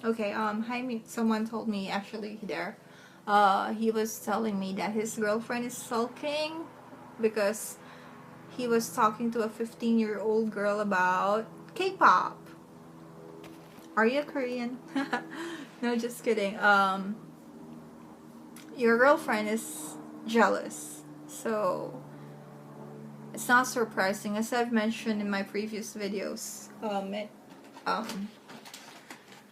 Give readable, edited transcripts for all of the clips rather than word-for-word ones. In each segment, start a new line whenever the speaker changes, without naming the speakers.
Okay, someone told me actually there. He was telling me that his girlfriend is sulking because he was talking to a 15-year-old girl about K-pop. Are you Korean? No, just kidding. Your girlfriend is jealous. So it's not surprising, as I've mentioned in my previous videos.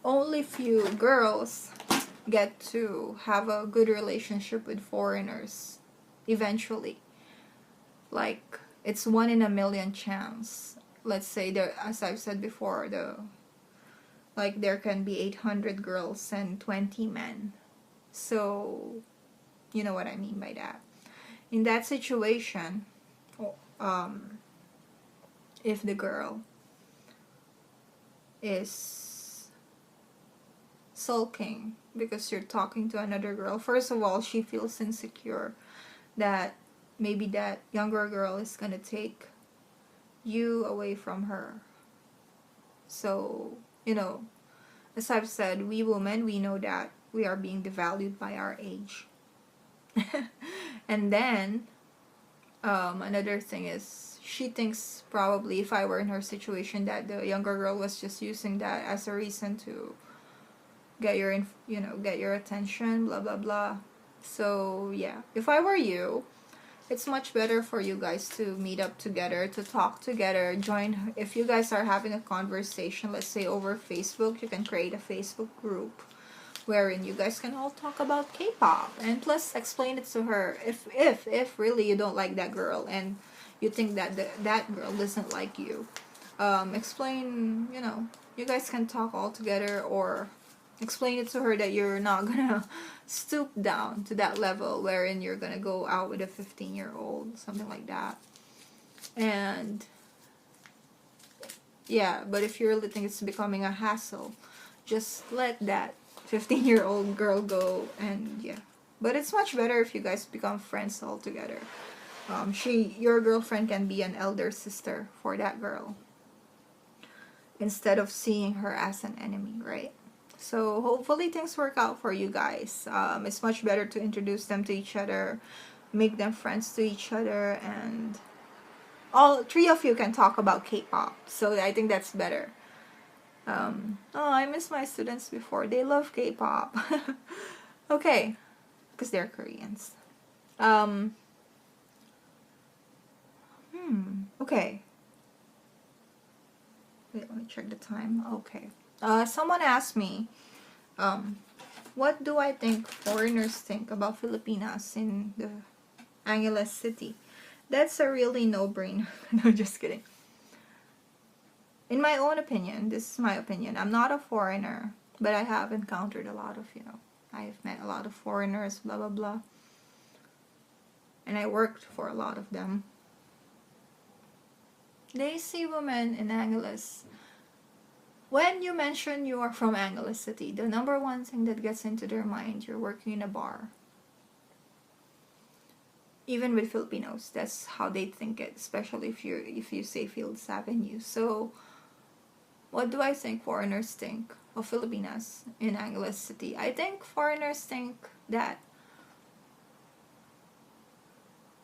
Only few girls get to have a good relationship with foreigners eventually. Like, it's 1 in a million chance. Let's say there, as I've said before, there can be 800 girls and 20 men. So you know what I mean by that. In that situation, if the girl is sulking because you're talking to another girl, first of all, she feels insecure that maybe that younger girl is gonna take you away from her. So, you know, as I've said, we women, we know that we are being devalued by our age. And then another thing is, she thinks probably if I were in her situation that the younger girl was just using that as a reason to get your attention, blah blah blah. So yeah, if I were you, it's much better for you guys to meet up together, to talk together, join. If you guys are having a conversation, let's say over Facebook, you can create a Facebook group wherein you guys can all talk about K-pop, and plus explain it to her. If really you don't like that girl and you think that that girl doesn't like you, explain, you guys can talk all together, or explain it to her that you're not gonna stoop down to that level wherein you're gonna go out with a 15-year-old, something like that. And yeah, but if you really think it's becoming a hassle, just let that 15-year-old girl go. And yeah, but it's much better if you guys become friends all together. Your girlfriend can be an elder sister for that girl instead of seeing her as an enemy, right? So hopefully things work out for you guys. It's much better to introduce them to each other, make them friends to each other, and all 3 of you can talk about K-pop. So I think that's better. I miss my students before. They love K-pop. Okay, because they're Koreans. Okay. Wait, let me check the time. Okay. Someone asked me, what do I think foreigners think about Filipinas in the Angeles city? That's a really no-brainer. No, just kidding. In my own opinion, this is my opinion. I'm not a foreigner, but I have encountered a lot of, I've met a lot of foreigners, blah, blah, blah. And I worked for a lot of them. They see women in Angeles. When you mention you are from Angeles City, the number one thing that gets into their mind, you're working in a bar. Even with Filipinos, that's how they think it, especially if you say Fields Avenue. So what do I think foreigners think of Filipinas in Angeles City? I think foreigners think that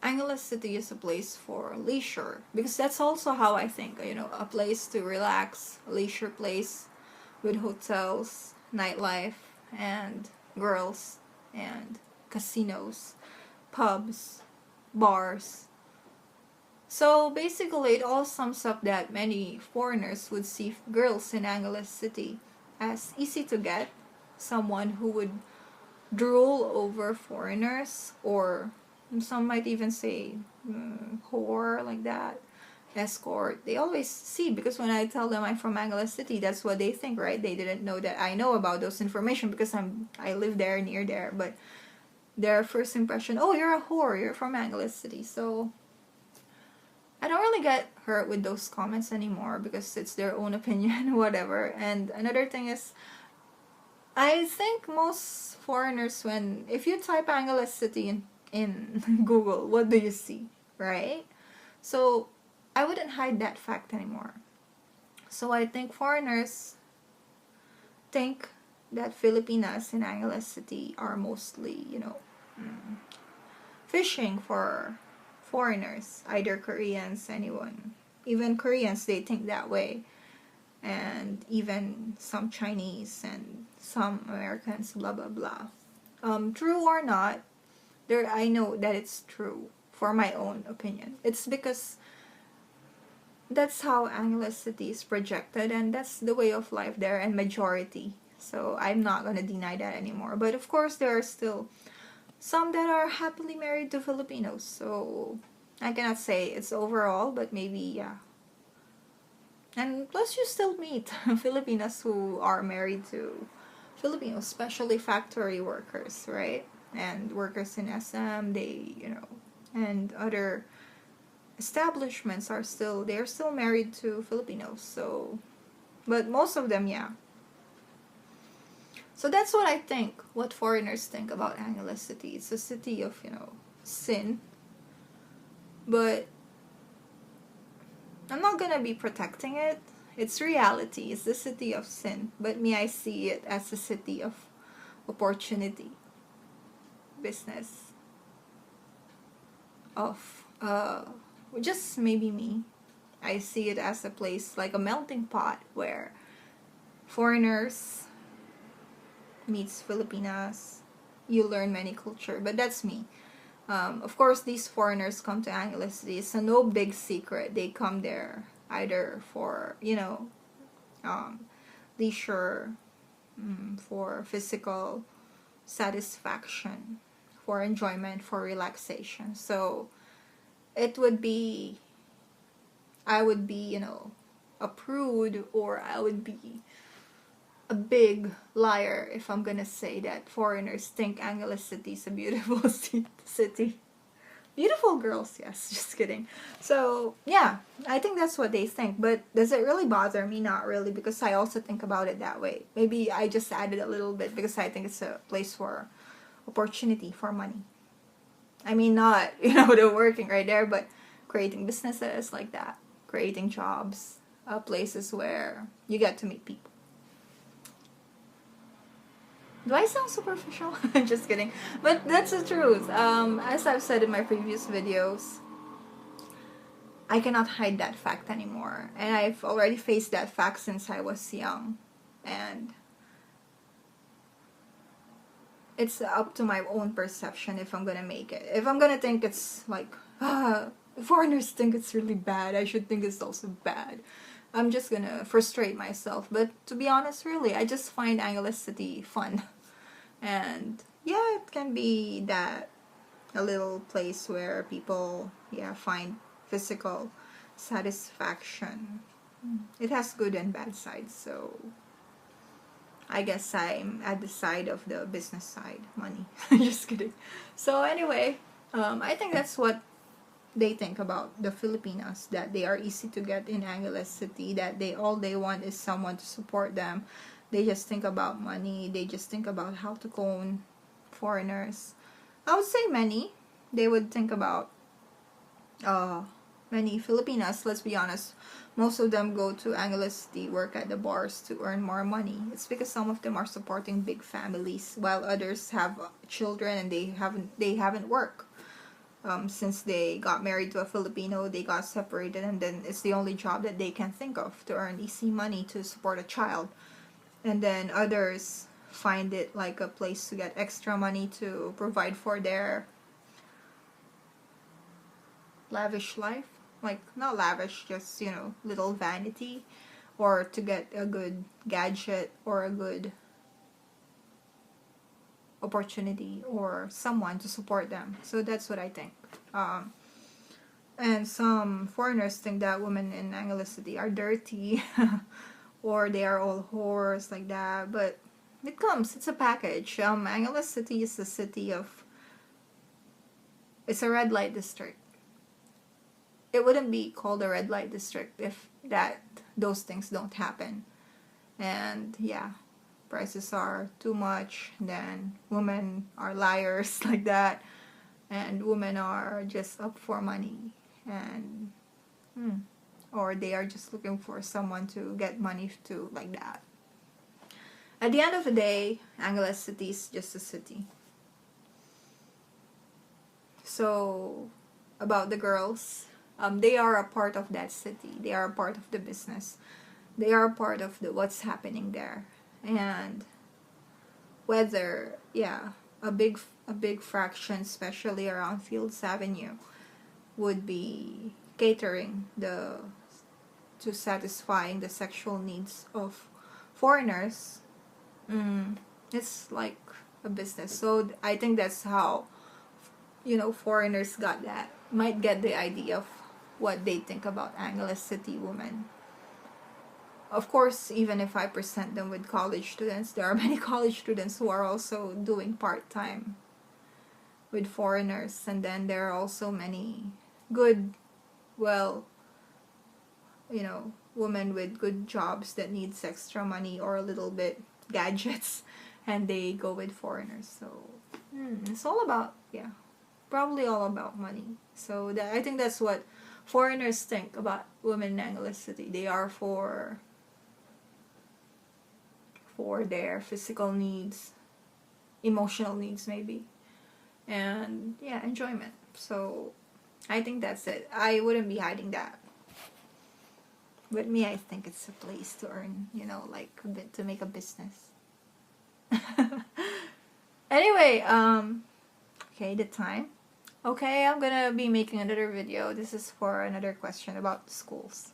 Angeles City is a place for leisure, because that's also how I think, a place to relax, a leisure place with hotels, nightlife, and girls, and casinos, pubs, bars. So basically it all sums up that many foreigners would see girls in Angeles City as easy to get, someone who would drool over foreigners, or some might even say whore, like that, escort. They always see, because when I tell them I'm from Angeles City, that's what they think, right? They didn't know that I know about those information because I live there, near there, but their first impression, oh, you're a whore, you're from Angeles City. So I don't really get hurt with those comments anymore because it's their own opinion, whatever. And another thing is, I think most foreigners, if you type Angeles City in Google, what do you see, right? So I wouldn't hide that fact anymore. So I think foreigners think that Filipinas in Angeles City are mostly, fishing for foreigners, either Koreans, anyone. Even Koreans, they think that way. And even some Chinese and some Americans, blah, blah, blah. True or not, I know that it's true for my own opinion. It's because that's how Angeles City is projected, and that's the way of life there and majority. So I'm not gonna deny that anymore. But of course, there are still some that are happily married to Filipinos. So I cannot say it's overall, but maybe, yeah. And plus, you still meet Filipinas who are married to Filipinos, especially factory workers, right? And workers in SM, and other establishments they're still married to Filipinos. So, but most of them, yeah. So that's what I think, what foreigners think about Angeles City. It's a city of, sin. But I'm not gonna be protecting it. It's reality. It's the city of sin. But me, I see it as a city of opportunity, business, of, just maybe me. I see it as a place like a melting pot where foreigners meets Filipinas. You learn many culture, but that's me. Of course, these foreigners come to Angeles City. It's no big secret. They come there either for, leisure, for physical satisfaction, for enjoyment, for relaxation. So I would be, a prude, or I would be a big liar if I'm gonna say that foreigners think Angeles City is a beautiful city. Beautiful girls, yes, just kidding. So, yeah, I think that's what they think. But does it really bother me? Not really, because I also think about it that way. Maybe I just added a little bit because I think it's a place for opportunity, for money. I mean, not, they're working right there, but creating businesses like that, creating jobs, places where you get to meet people. Do I sound superficial? Just kidding. But that's the truth. As I've said in my previous videos, I cannot hide that fact anymore. And I've already faced that fact since I was young. And it's up to my own perception if I'm gonna make it. If I'm gonna think it's like, foreigners think it's really bad, I should think it's also bad, I'm just gonna frustrate myself. But to be honest, really, I just find Angeles City fun. And yeah, it can be that a little place where people, find physical satisfaction. It has good and bad sides, so I guess I'm at the side of the business side, money. Just kidding. So anyway, I think that's what they think about the Filipinas, that they are easy to get in Angeles City, that all they want is someone to support them. They just think about money. They just think about how to con foreigners. I would say many. They would think about many Filipinas, let's be honest. Most of them go to Angeles City, work at the bars to earn more money. It's because some of them are supporting big families, while others have children and they haven't worked. Since they got married to a Filipino, they got separated, and then it's the only job that they can think of to earn easy money to support a child. And then others find it like a place to get extra money to provide for their lavish life. Like, not lavish, just, little vanity. Or to get a good gadget or a good opportunity or someone to support them. So that's what I think. And some foreigners think that women in Angeles City are dirty. Or they are all whores, like that. But it's a package. Angeles City is a city of, it's a red light district. It wouldn't be called a red light district if those things don't happen. And yeah, prices are too much, then women are liars, like that. And women are just up for money. And or they are just looking for someone to get money to, like that. at the end of the day, Angeles City is just a city. So, about the girls, they are a part of that city. They are a part of the business. They are a part of what's happening there. And whether, yeah, a big fraction, especially around Fields Avenue, would be catering to satisfying the sexual needs of foreigners. It's like a business. So I think that's how, you know, foreigners might get the idea of what they think about Angeles City women. Of course, even if I present them with college students, there are many college students who are also doing part-time with foreigners. And then there are also many good, well, you know, women with good jobs that needs extra money or a little bit gadgets, and they go with foreigners. So it's all about, yeah, probably all about money. So I think that's what foreigners think about women in Angeles City. They are for their physical needs, emotional needs maybe, and yeah, enjoyment. So I think that's it. I wouldn't be hiding that. With me, I think it's a place to earn, you know, like a bit to make a business. Anyway, okay, the time. Okay, I'm gonna be making another video. This is for another question about schools.